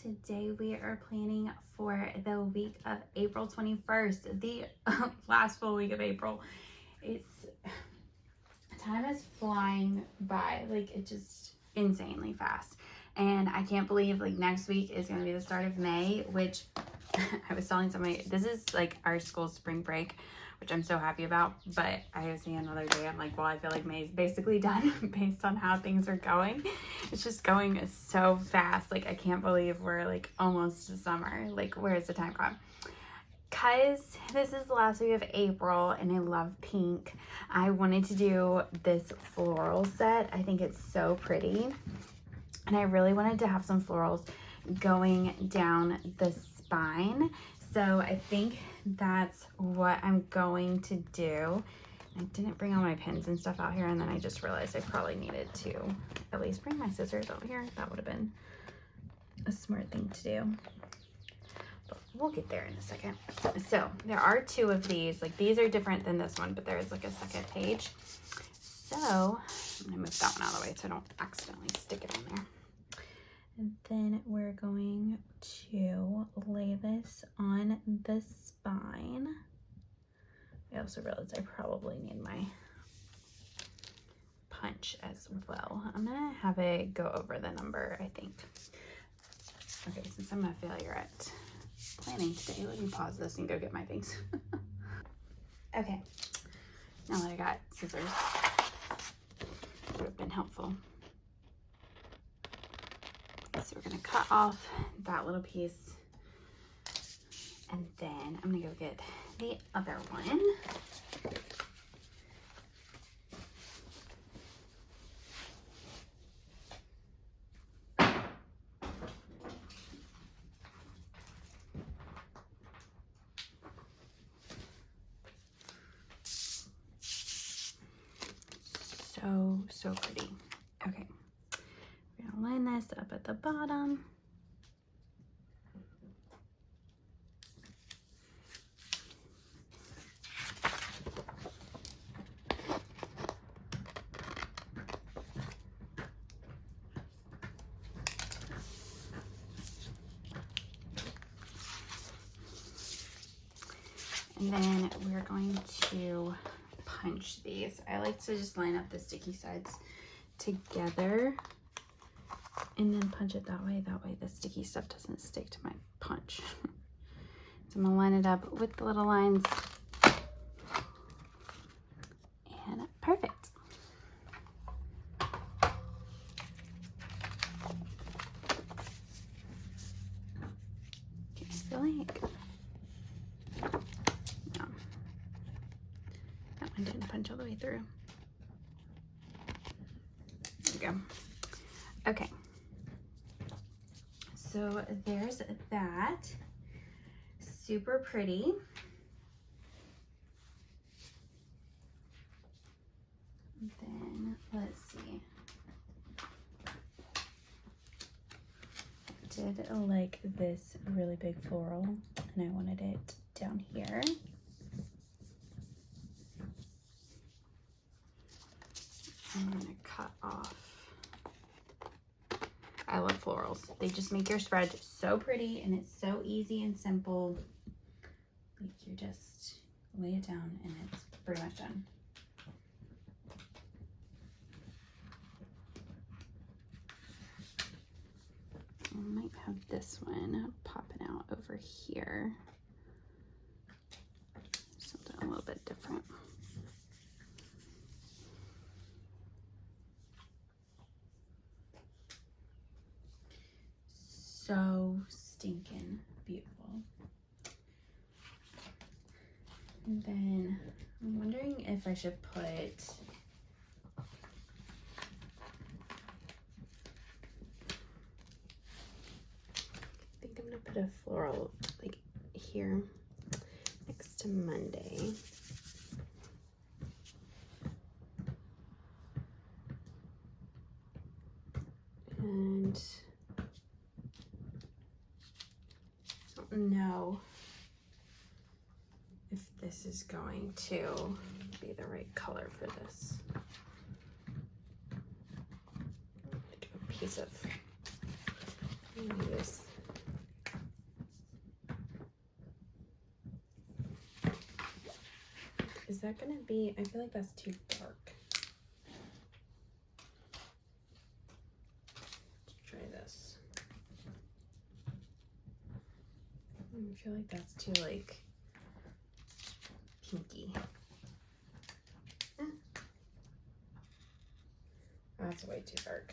Today we are planning for the week of April 21st, the last full week of April. Time is flying by, like, it just insanely fast. And I can't believe, like, next week is going to be the start of May, which I was telling somebody, this is like our school's spring break, which I'm so happy about. But I was saying another day, I'm like, well, I feel like May is basically done based on how things are going. It's just going so fast. Like, I can't believe we're like almost to summer. Like, where's the time gone? Because this is the last week of April and I love pink, I wanted to do this floral set. I think it's so pretty. And I really wanted to have some florals going down the spine. So I think that's what I'm going to do. I didn't bring all my pins and stuff out here, and then I just realized I probably needed to at least bring my scissors out here. That would have been a smart thing to do. But we'll get there in a second. So there are two of these. Like, these are different than this one, but there is like a second page. So I'm gonna move that one out of the way so I don't accidentally stick it on there. And then we're going to lay this on the spine. I also realized I probably need my punch as well. I'm gonna have it go over the number, I think. Okay, since I'm a failure at planning today, let me pause this and go get my things. Okay, now that I got scissors, it would have been helpful. So we're gonna cut off that little piece, and then I'm gonna go get the other one. So pretty. Okay. We're gonna line this up at the bottom. And then we're going to punch these. I like to just line up the sticky sides together and then punch it that way. That way the sticky stuff doesn't stick to my punch. So I'm gonna line it up with the little lines. And perfect. Okay, I feel like no, that one didn't punch all the way through. There we go. Okay, so there's that. Super pretty. Then let's see. I did like this really big floral, and I wanted it down here. I'm gonna cut off. I love florals. They just make your spread so pretty, and it's so easy and simple. Like, you just lay it down and it's pretty much done. I might have this one popping out over here. Something a little bit different. So stinking beautiful. And then I'm wondering if I should put I think I'm gonna put a floral like here next to Monday. And I don't know if this is going to be the right color for this. Like a piece of use that gonna be, I feel like that's too dark. Let's try this. I feel like that's too like pinky. That's way too dark.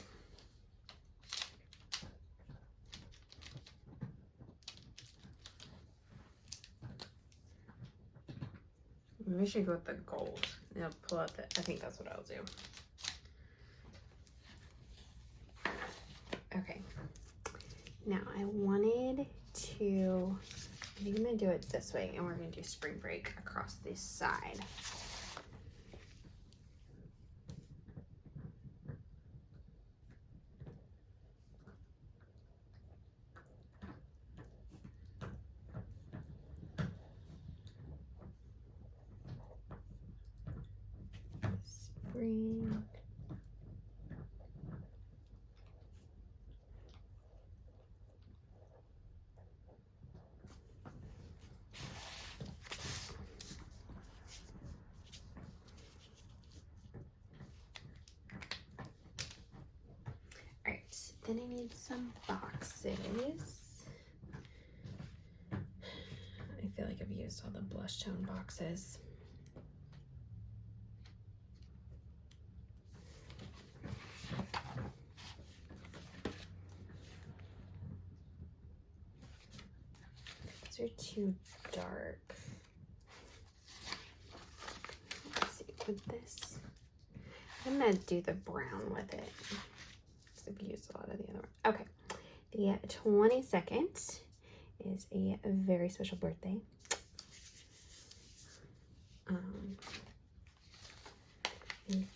Maybe I should go with the gold. I'll pull out the, I think that's what I'll do. Okay. Now I wanted to, I think I'm gonna do it this way, and we're gonna do spring break across this side. Spring. Alright, then I need some boxes. I feel like I've used all the blush tone boxes. These are too dark. Let's see, with this, I'm gonna do the brown with it. I've used a lot of the other one. Okay, the 22nd is a very special birthday. And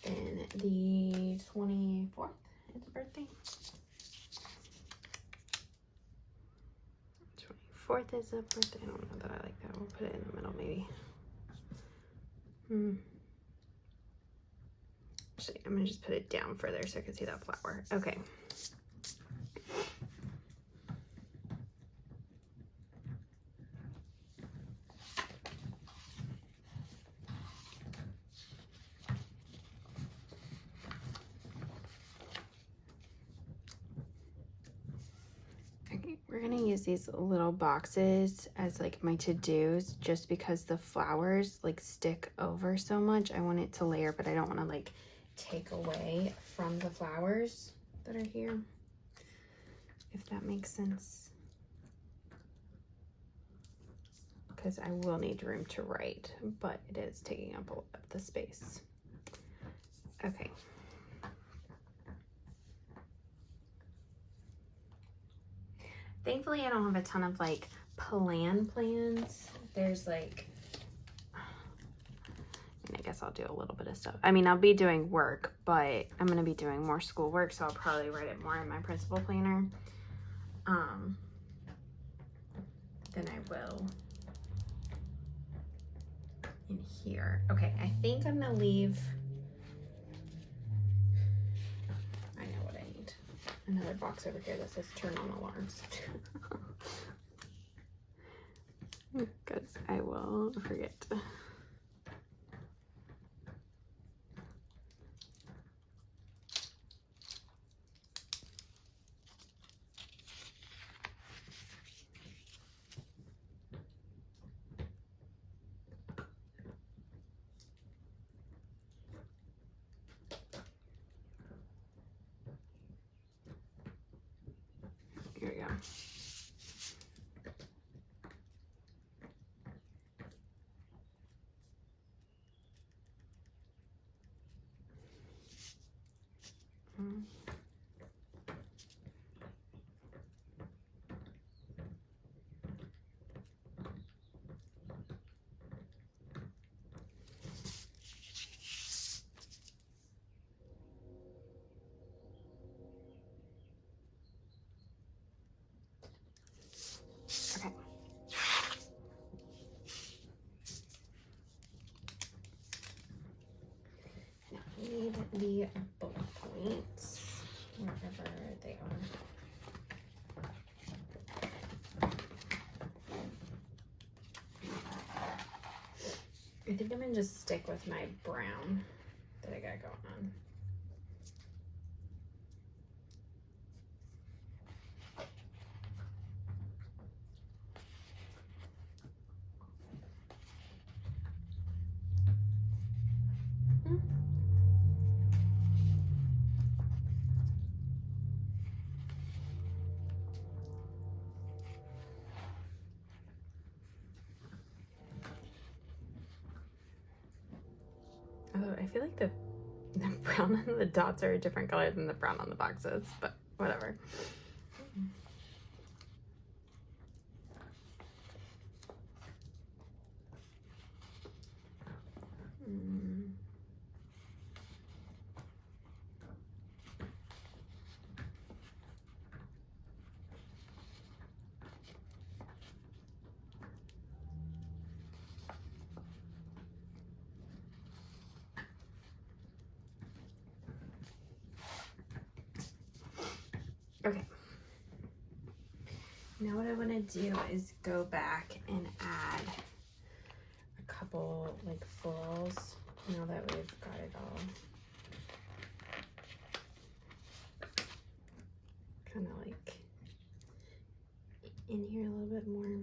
then the 24th is a birthday. 24th is a birthday. I don't know that I like that. We'll put it in the middle maybe. Actually, I'm gonna just put it down further so I can see that flower. Okay. Okay, we're gonna use these little boxes as like my to-dos just because the flowers like stick over so much. I want it to layer, but I don't want to like take away from the flowers that are here, if that makes sense, because I will need room to write, but it is taking up a lot of the space. Okay. Thankfully, I don't have a ton of like plans. There's like, I guess I'll do a little bit of stuff. I mean, I'll be doing work, but I'm going to be doing more school work, so I'll probably write it more in my principal planner than I will in here. Okay, I think I'm going to leave, I know what I need. Another box over here that says turn on alarms. Because I will forget. Here we go. Okay. Now we need the bullet points wherever they are. I think I'm gonna just stick with my brown that I got going on. Although I feel like the brown on the dots are a different color than the brown on the boxes, but whatever. Okay. Now what I want to do is go back and add a couple like florals now that we've got it all kind of like in here a little bit more.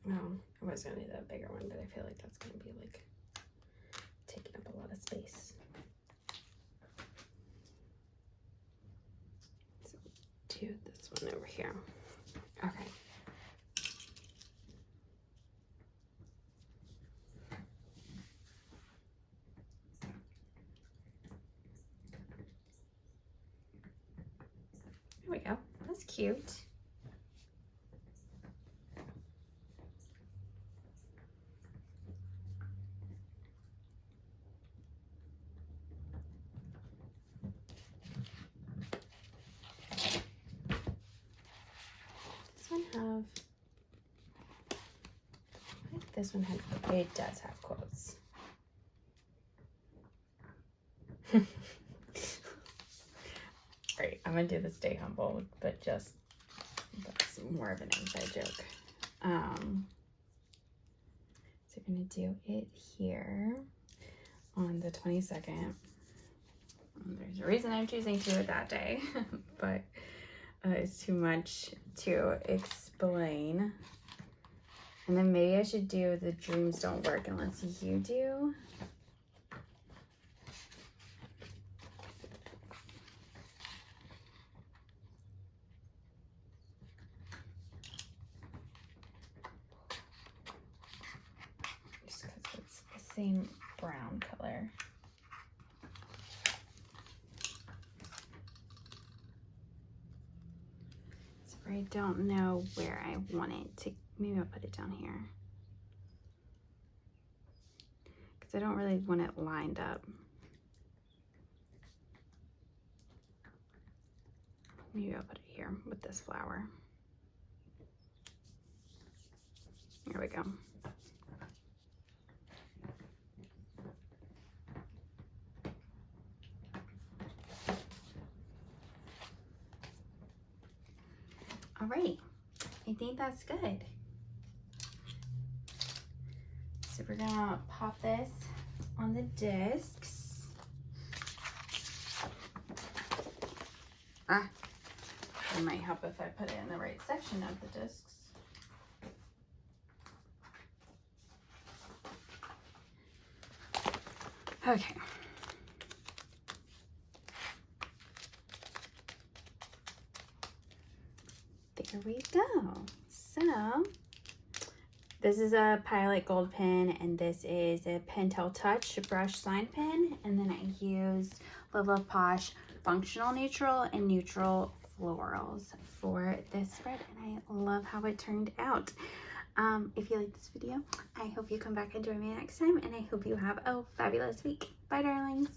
No, I was gonna do that bigger one, but I feel like that's gonna be like taking up a lot of space. So do this one over here. Okay. There we go. That's cute. Have, I think this one had, it does have quotes. Alright, I'm gonna do the stay humble, but just, that's more of an inside joke. So we're gonna do it here on the 22nd. There's a reason I'm choosing to do it that day, but it's too much to explain. And then maybe I should do the dreams don't work unless you do. Just because it's the same brown color. I don't know where I want it to, maybe I'll put it down here. Because I don't really want it lined up. Maybe I'll put it here with this flower. Here we go. All right, I think that's good. So we're gonna pop this on the discs. It might help if I put it in the right section of the discs. Okay. There we go. So this is a Pilot Gold pen, and this is a Pentel Touch brush sign pen. And then I used Live Love Posh Functional Neutral and Neutral Florals for this spread, and I love how it turned out. If you like this video, I hope you come back and join me next time, and I hope you have a fabulous week. Bye, darlings.